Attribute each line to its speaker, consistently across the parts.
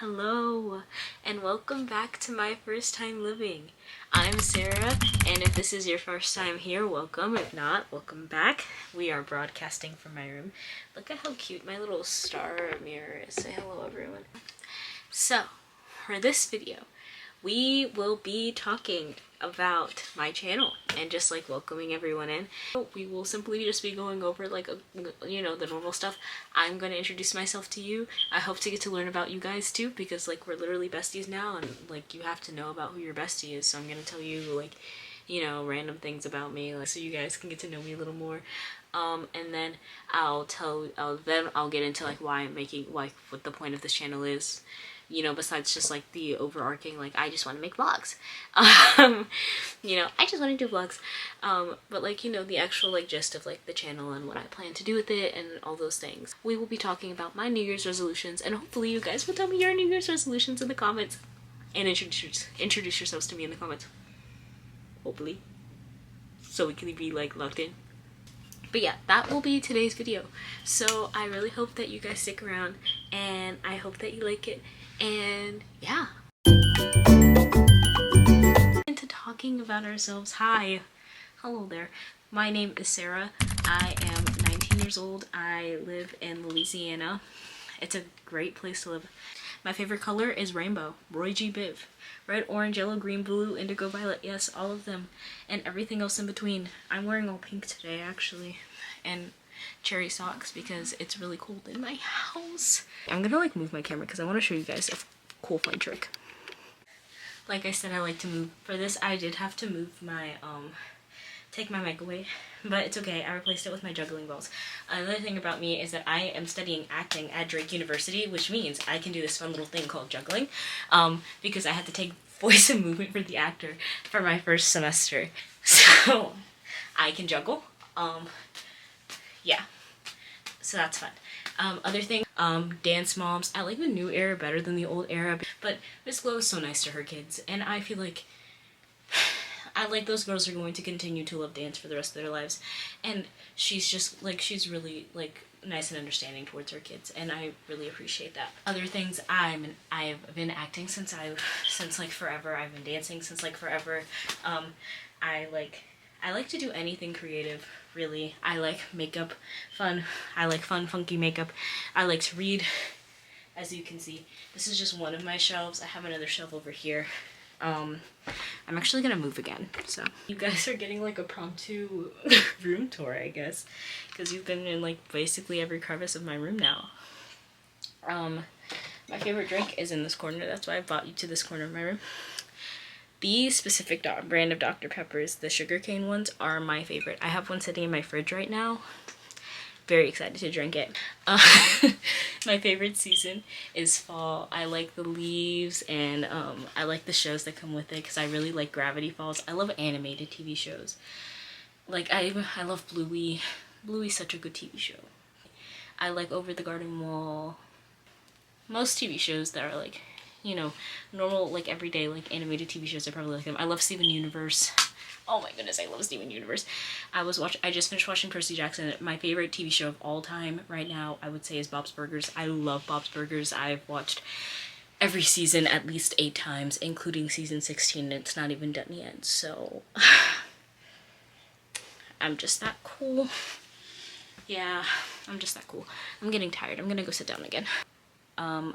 Speaker 1: Hello, and welcome back to my first time living. I'm Sarah, and if this is your first time here, welcome. If not, welcome back. We are broadcasting from my room. Look at how cute my little star mirror is. Say hello, everyone. So, for this video, we will be talking about my channel and just like welcoming everyone in. We will simply just be going over like the normal stuff. I'm going to introduce myself to you. I hope to get to learn about you guys too, because like we're literally besties now, and like you have to know about who your bestie is. So I'm going to tell you like random things about me, like, so you guys can get to know me a little more. And then I'll get into like why I'm making, like what the point of this channel is, besides just like the overarching, like I just want to make vlogs. I just want to do vlogs. But like, the actual like gist of like the channel and what I plan to do with it and all those things. We will be talking about my New Year's resolutions, and hopefully you guys will tell me your New Year's resolutions in the comments and introduce yourselves to me in the comments. Hopefully. So we can be like locked in. But yeah, that will be today's video. So I really hope that you guys stick around, and I hope that you like it. And yeah. Into talking about ourselves. Hi. Hello there. My name is Sarah. I am 19 years old. I live in Louisiana. It's a great place to live. My favorite color is rainbow. Roy G. Biv. Red, orange, yellow, green, blue, indigo, violet. Yes, all of them. And everything else in between. I'm wearing all pink today, actually. And cherry socks because it's really cold in my house. I'm gonna like move my camera because I want to show you guys a cool fun trick. Like I said, I like to move. For this, I did have to move my, take my mic away. But it's okay, I replaced it with my juggling balls. Another thing about me is that I am studying acting at Drake University, which means I can do this fun little thing called juggling, because I had to take voice and movement for the actor for my first semester. So, I can juggle. Yeah. So that's fun. Other thing, dance moms. I like the new era better than the old era, but Miss Glow is so nice to her kids, and I feel like those girls are going to continue to love dance for the rest of their lives, and she's just like, she's really like nice and understanding towards her kids, and I really appreciate that. Other things, I've been acting since like forever. I've been dancing since like forever. I like to do anything creative, really. I like makeup, fun. I like fun, funky makeup. I like to read, as you can see. This is just one of my shelves. I have another shelf over here. I'm actually gonna move again, so you guys are getting like a promptu room tour, I guess, because you've been in like basically every crevice of my room now. My favorite drink is in this corner. That's why I brought you to this corner of my room. These specific brand of Dr. Peppers, the sugarcane ones, are my favorite. I have one sitting in my fridge right now. Very excited to drink it. My favorite season is fall. I like the leaves, and I like the shows that come with it because I really like Gravity Falls. I love animated TV shows. Like I love Bluey. Bluey's such a good TV show. I like Over the Garden Wall. Most TV shows that are like, normal, like everyday, like animated TV shows, I probably like them. I love Steven Universe. Oh my goodness, I love Steven Universe. I just finished watching Percy Jackson. My favorite TV show of all time right now, I would say, is Bob's Burgers. I love Bob's Burgers. I've watched every season at least 8 times, including season 16, and it's not even done yet, so I'm just that cool. Yeah, I'm just that cool. I'm getting tired. I'm gonna go sit down again.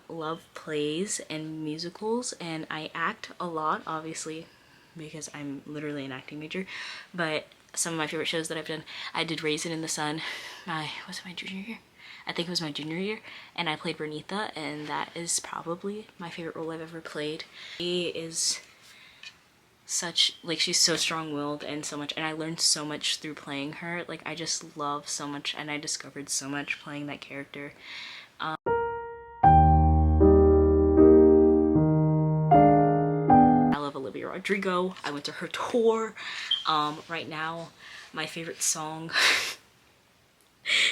Speaker 1: Love plays and musicals, and I act a lot, obviously, because I'm literally an acting major. But some of my favorite shows that I've done, I did Raisin in the Sun. Was it my junior year? I think it was my junior year, and I played Bernitha, and that is probably my favorite role I've ever played. She is such, like, she's so strong-willed and so much, and I learned so much through playing her. Like, I just love so much, and I discovered so much playing that character. Olivia Rodrigo. I went to her tour. Right now, my favorite song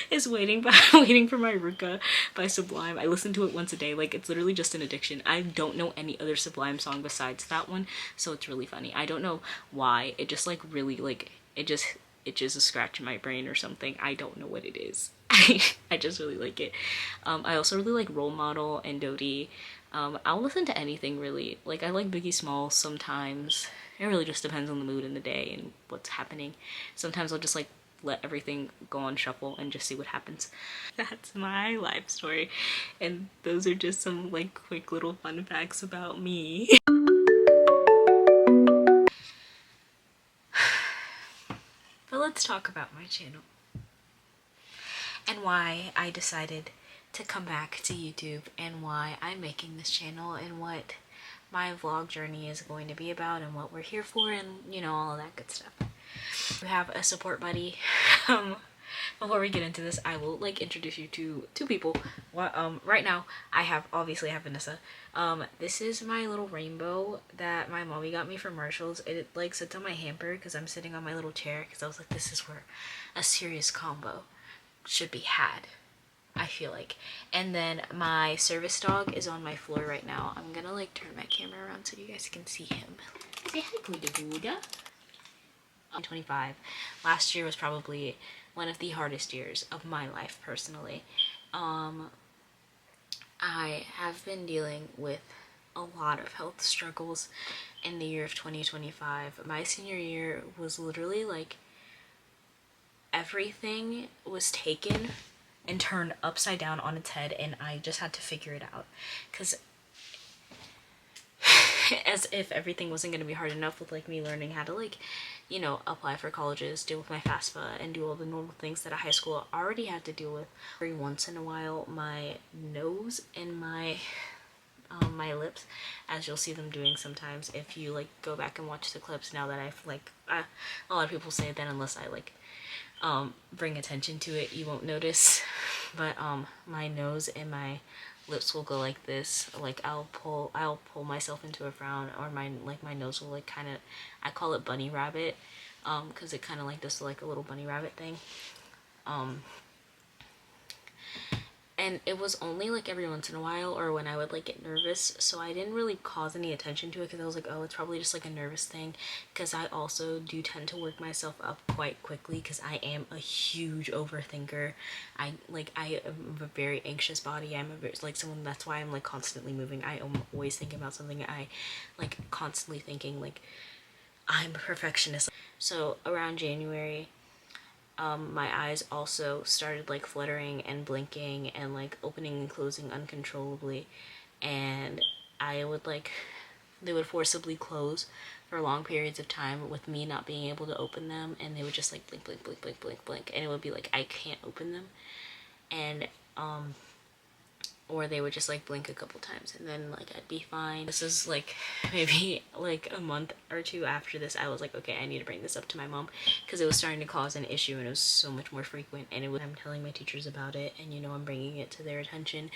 Speaker 1: is Waiting for My Ruka by Sublime. I listen to it once a day. Like, it's literally just an addiction. I don't know any other Sublime song besides that one, so it's really funny. I don't know why. It just like really, like, it just itches a scratch in my brain or something. I don't know what it is. I just really like it. I also really like Role Model and Dodie. I'll listen to anything really. Like I like Biggie Smalls sometimes. It really just depends on the mood and the day and what's happening. Sometimes I'll just like let everything go on shuffle and just see what happens. That's my life story. And those are just some like quick little fun facts about me. But let's talk about my channel and why I decided to come back to YouTube and why I'm making this channel and what my vlog journey is going to be about and what we're here for and you know, all of that good stuff. We have a support buddy. Before we get into this, I will like introduce you to two people. Right now obviously I have Vanessa. This is my little rainbow that my mommy got me from Marshalls. It like sits on my hamper because I'm sitting on my little chair because I was like, this is where a serious combo should be had, I feel like. And then my service dog is on my floor right now. I'm gonna like turn my camera around so you guys can see him. Say hi, Buddha. I'm 25. Last year was probably one of the hardest years of my life personally. I have been dealing with a lot of health struggles in the year of 2025. My senior year was literally like everything was taken and turned upside down on its head and I just had to figure it out. Because as if everything wasn't going to be hard enough with like me learning how to like, you know, apply for colleges, deal with my FAFSA, and do all the normal things that a high school already had to deal with. Every once in a while, my nose and my lips, as you'll see them doing sometimes if you like go back and watch the clips now that I've like, a lot of people say that unless I like bring attention to it, you won't notice. But my nose and my lips will go like this. Like I'll pull myself into a frown, or my nose will like kind of, I call it bunny rabbit, because it kind of like does like a little bunny rabbit thing. And it was only like every once in a while or when I would like get nervous, so I didn't really cause any attention to it because I was like, oh, it's probably just like a nervous thing, because I also do tend to work myself up quite quickly because I am a huge overthinker. I am a very anxious body. I'm a very, like someone, that's why I'm like constantly moving. I am always thinking about something. I like constantly thinking, like I'm a perfectionist. So around January, my eyes also started like fluttering and blinking and like opening and closing uncontrollably, and I would like, they would forcibly close for long periods of time with me not being able to open them, and they would just like blink blink blink blink blink blink, and it would be like I can't open them, and or they would just like blink a couple times and then like I'd be fine. This is like maybe like a month or two after this, I was like, okay, I need to bring this up to my mom because it was starting to cause an issue and it was so much more frequent, and I'm telling my teachers about it, and you know, I'm bringing it to their attention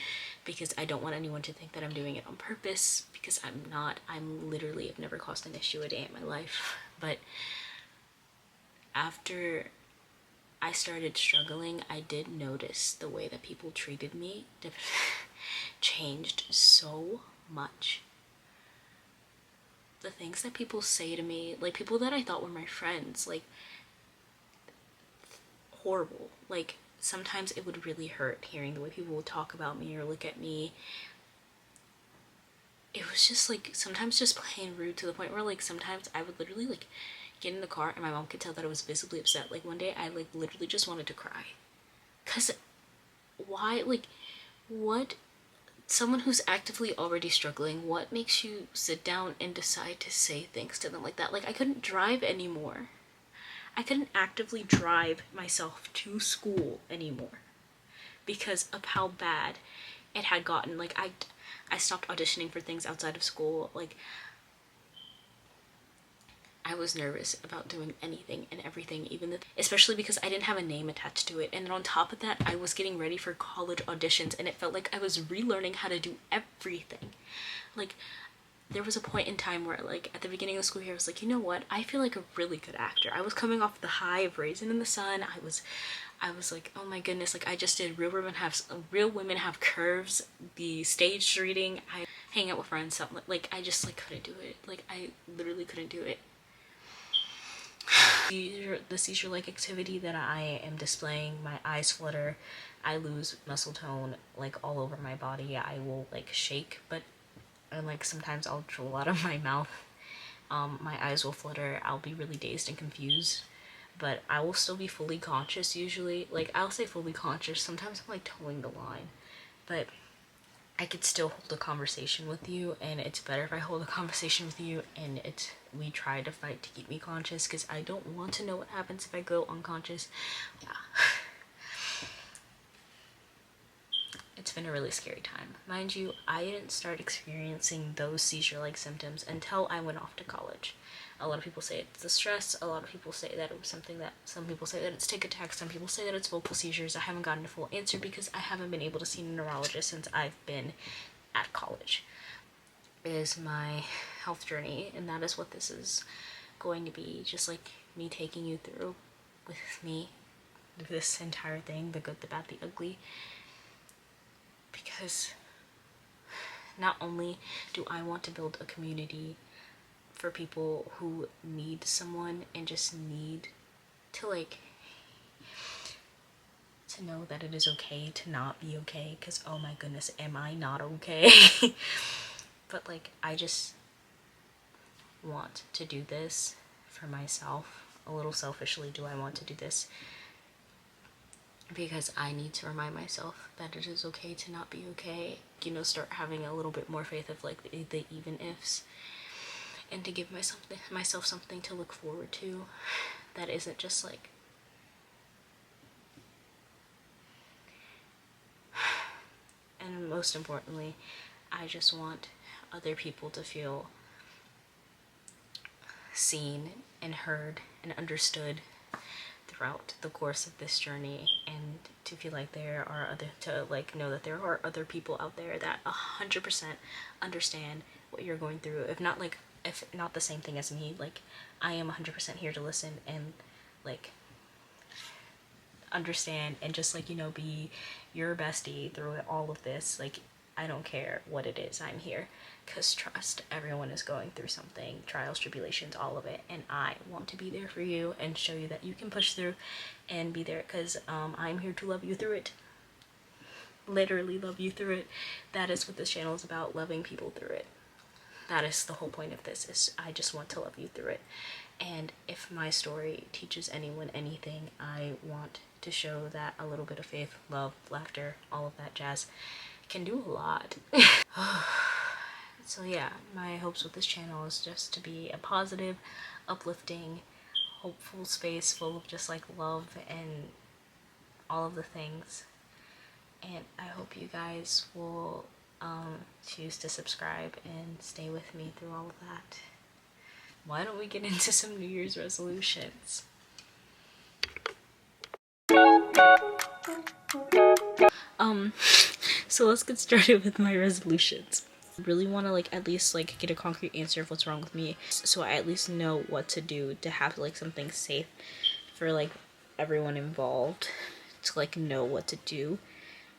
Speaker 1: because I don't want anyone to think that I'm doing it on purpose, because I'm not. I'm literally have never caused an issue a day in my life. But after I started struggling, I did notice the way that people treated me changed so much. The things that people say to me, like people that I thought were my friends, like horrible. Like sometimes it would really hurt hearing the way people would talk about me or look at me. It was just like sometimes just plain rude, to the point where like sometimes I would literally like get in the car and my mom could tell that I was visibly upset. Like one day I like literally just wanted to cry. Cause why, like what, someone who's actively already struggling, what makes you sit down and decide to say things to them like that? Like I couldn't drive anymore. I couldn't actively drive myself to school anymore because of how bad it had gotten. Like I stopped auditioning for things outside of school. Like I was nervous about doing anything and everything, especially because I didn't have a name attached to it. And then on top of that, I was getting ready for college auditions and it felt like I was relearning how to do everything. Like there was a point in time where like at the beginning of the school year, I was like, you know what? I feel like a really good actor. I was coming off the high of Raisin in the Sun. I was like, oh my goodness, like I just did Real Women Have Curves, the staged reading. I hang out with friends, something like I just like couldn't do it. Like I literally couldn't do it. The seizure-like activity that I am displaying, my eyes flutter, I lose muscle tone like all over my body, I will like shake, and like sometimes I'll drool out of my mouth. My eyes will flutter, I'll be really dazed and confused, but I will still be fully conscious usually. Like, I'll say fully conscious, sometimes I'm like towing the line, but I could still hold a conversation with you, and it's better if I hold a conversation with you and we try to fight to keep me conscious, because I don't want to know what happens if I go unconscious. Yeah. It's been a really scary time. Mind you, I didn't start experiencing those seizure-like symptoms until I went off to college. A lot of people say it's the stress, a lot of people say that it was something that, some people say that it's tic attacks, some people say that it's vocal seizures. I haven't gotten a full answer because I haven't been able to see a neurologist since I've been at college. Is my health journey, and that is what this is going to be, just like me taking you through with me this entire thing, the good, the bad, the ugly. Because not only do I want to build a community for people who need someone and just need to like to know that it is okay to not be okay, because oh my goodness, am I not okay? But like, I just want to do this for myself. A little selfishly do I want to do this because I need to remind myself that it is okay to not be okay. You know, start having a little bit more faith of like the even ifs, and to give myself something to look forward to that isn't just like and most importantly, I just want other people to feel seen and heard and understood throughout the course of this journey, and to feel like there are know that there are other people out there that 100% understand what you're going through, if not the same thing as me. Like, I am 100% here to listen and like understand and just like, you know, be your bestie through all of this. Like, I don't care what it is, I'm here. Because trust, everyone is going through something, trials, tribulations, all of it, and I want to be there for you and show you that you can push through and be there, because I'm here to love you through it. Literally love you through it. That is what this channel is about, loving people through it. That is the whole point of this, is I just want to love you through it. And if my story teaches anyone anything, I want to show that a little bit of faith, love, laughter, all of that jazz can do a lot. So yeah, my hopes with this channel is just to be a positive, uplifting, hopeful space full of just like love and all of the things. And I hope you guys will choose to subscribe and stay with me through all of that. Why don't we get into some New Year's resolutions? So let's get started with my resolutions. I really want to like at least like get a concrete answer of what's wrong with me, so I at least know what to do to have like something safe for like everyone involved to like know what to do,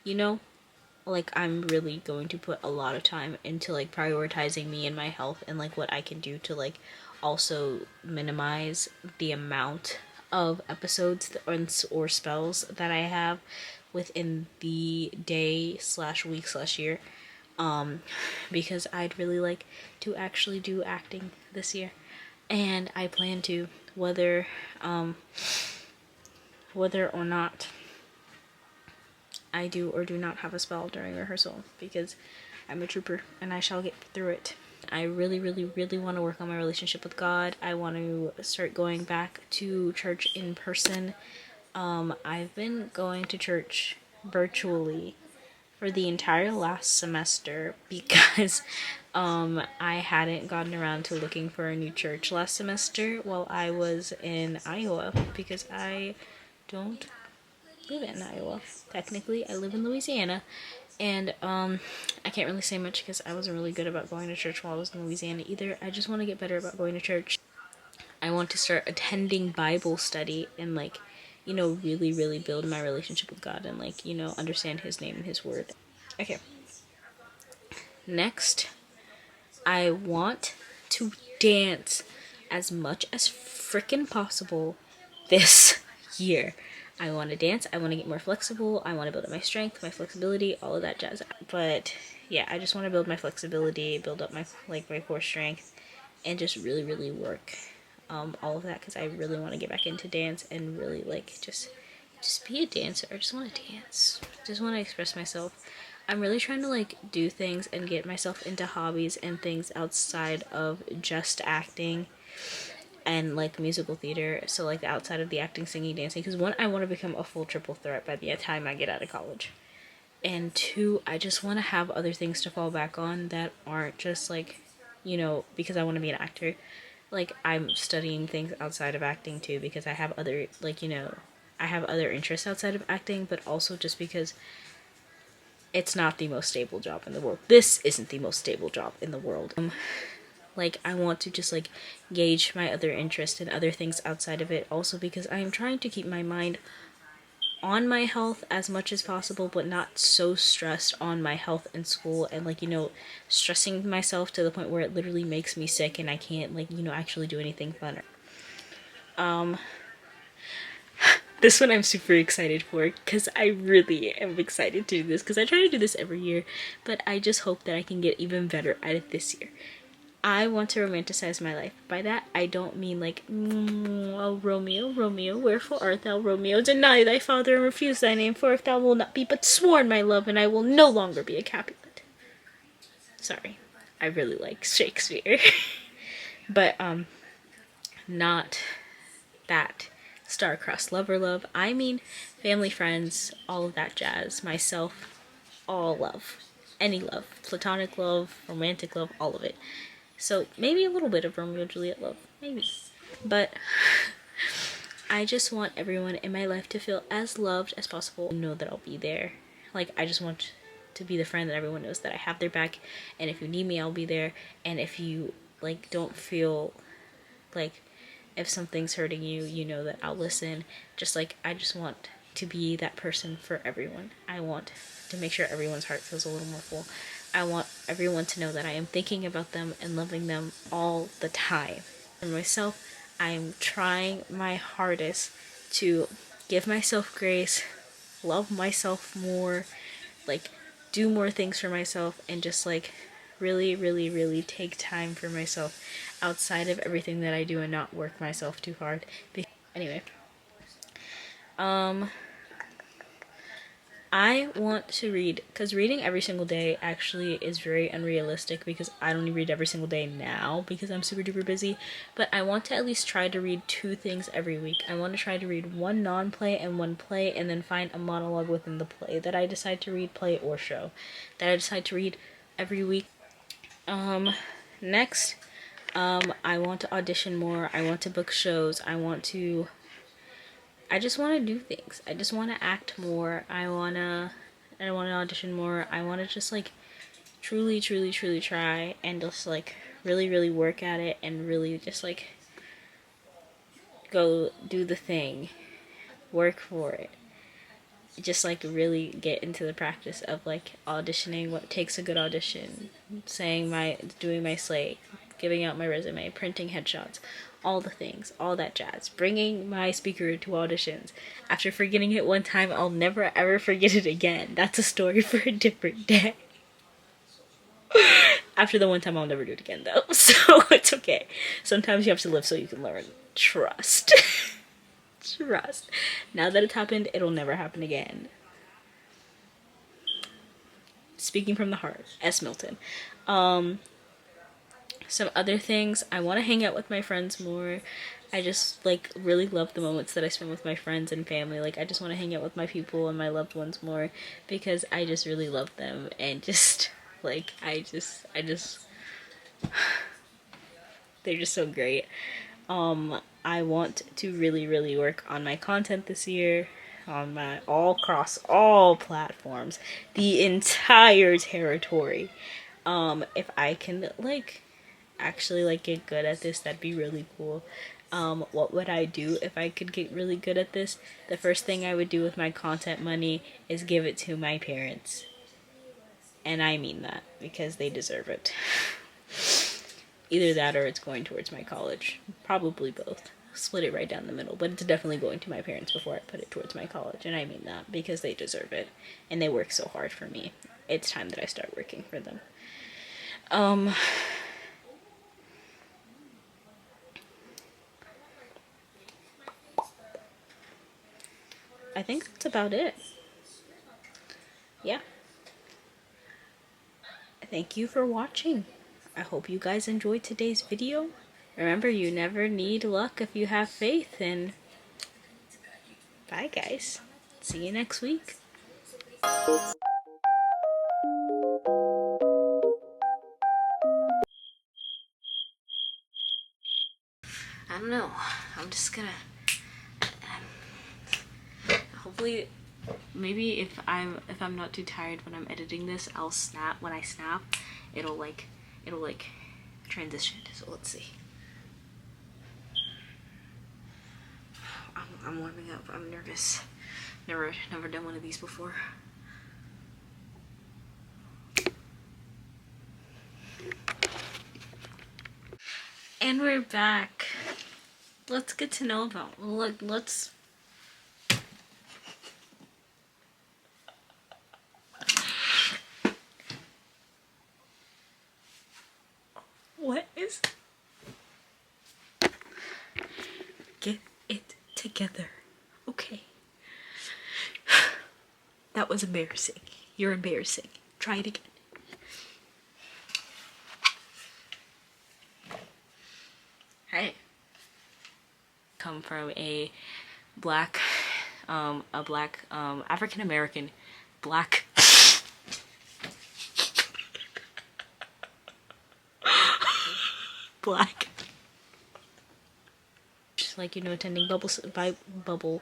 Speaker 1: you know? Like, I'm really going to put a lot of time into like prioritizing me and my health, and like what I can do to like also minimize the amount of episodes or spells that I have within the day slash week slash year, because I'd really like to actually do acting this year, and I plan to, whether or not I do or do not have a spell during rehearsal, because I'm a trooper and I shall get through it. I really, really, really want to work on my relationship with God. I want to start going back to church in person. I've been going to church virtually for the entire last semester because I hadn't gotten around to looking for a new church last semester while I was in Iowa, because I don't live in Iowa. Technically, I live in Louisiana, and I can't really say much because I wasn't really good about going to church while I was in Louisiana either. I just want to get better about going to church. I want to start attending Bible study and like, you know, really, really build my relationship with God and like, you know, understand His name and His word. Okay. Next, I want to dance as much as frickin' possible this year. I want to dance, I want to get more flexible, I want to build up my strength, my flexibility, all of that jazz. But yeah, I just want to build my flexibility, build up my my core strength, and just really work all of that, because I really want to get back into dance and really just be a dancer. I just want to dance, just want to express myself. I'm really trying to do things and get myself into hobbies and things outside of just acting and musical theater. So outside of the acting, singing, dancing, because one, I want to become a full triple threat by the time I get out of college, and two, I just want to have other things to fall back on that aren't just because I want to be an actor. I'm studying things outside of acting too, because I have other I have other interests outside of acting, but also just because it's not the most stable job in the world. This isn't the most stable job in the world. I want to just gauge my other interests and other things outside of it, also because I am trying to keep my mind on my health as much as possible, but not so stressed on my health and school, and stressing myself to the point where it literally makes me sick and I can't actually do anything fun. This one I'm super excited for, because I really am excited to do this, because I try to do this every year, but I just hope that I can get even better at it this year. I want to romanticize my life. By that, I don't mean oh, Romeo, Romeo, wherefore art thou, Romeo? Deny thy father and refuse thy name, for if thou wilt not be but sworn my love, and I will no longer be a Capulet. Sorry, I really like Shakespeare. But, not that star-crossed lover love. I mean family, friends, all of that jazz. Myself, all love. Any love. Platonic love, romantic love, all of it. So maybe a little bit of Romeo and Juliet love. Maybe. But I just want everyone in my life to feel as loved as possible. Know that I'll be there. I just want to be the friend that everyone knows that I have their back. And if you need me, I'll be there. And if you, don't feel if something's hurting you, you know that I'll listen. Just I just want to be that person for everyone. I want to make sure everyone's heart feels a little more full. I want everyone to know that I am thinking about them and loving them all the time. For myself, I am trying my hardest to give myself grace, love myself more, do more things for myself, and just really take time for myself outside of everything that I do, and not work myself too hard. Anyway, I want to read, because reading every single day actually is very unrealistic, because I don't read every single day now because I'm super duper busy, but I want to at least try to read 2 things every week. I want to try to read 1 non-play and 1 play, and then find a monologue within the play that I decide to read, play or show, that I decide to read every week. Next, I want to audition more. I want to book shows. I just want to do things. I just want to act more. I want to audition more. I want to just truly try and just really work at it, and really just go do the thing, work for it. Just really get into the practice of auditioning, what takes a good audition, doing my slate, giving out my resume, printing headshots, all the things, all that jazz, bringing my speaker to auditions. After forgetting it one time, I'll never ever forget it again. That's a story for a different day. After the one time, I'll never do it again though, so it's okay. Sometimes you have to live so you can learn. Trust. Trust. Now that it's happened, it'll never happen again. Speaking from the heart, S. Milton. Some other things, I want to hang out with my friends more. I just really love the moments that I spend with my friends and family. I just want to hang out with my people and my loved ones more, because I just really love them, and just I just they're just so great. I want to really work on my content this year, on my across all platforms, the entire territory. If I can actually get good at this, that'd be really cool. What would I do if I could get really good at this? The first thing I would do with my content money is give it to my parents. And I mean that, because they deserve it. Either that or it's going towards my college. Probably both. split it right down the middle, but it's definitely going to my parents before I put it towards my college, and I mean that because they deserve it, and they work so hard for me. It's time that I start working for them. I think that's about it. Yeah. Thank you for watching. I hope you guys enjoyed today's video. Remember, you never need luck if you have faith, and bye guys. See you next week. I don't know. I'm just gonna hopefully maybe if I'm not too tired when I'm editing this, I'll snap. When I snap, it'll like transition. So let's see. I'm warming up. I'm nervous. Never done one of these before. And we're back. Let's get to know about. Let's. What is? Get it together. Okay. That was embarrassing. You're embarrassing. Try it again. Hey. Come from a black African American black black, just like, you know, attending bubble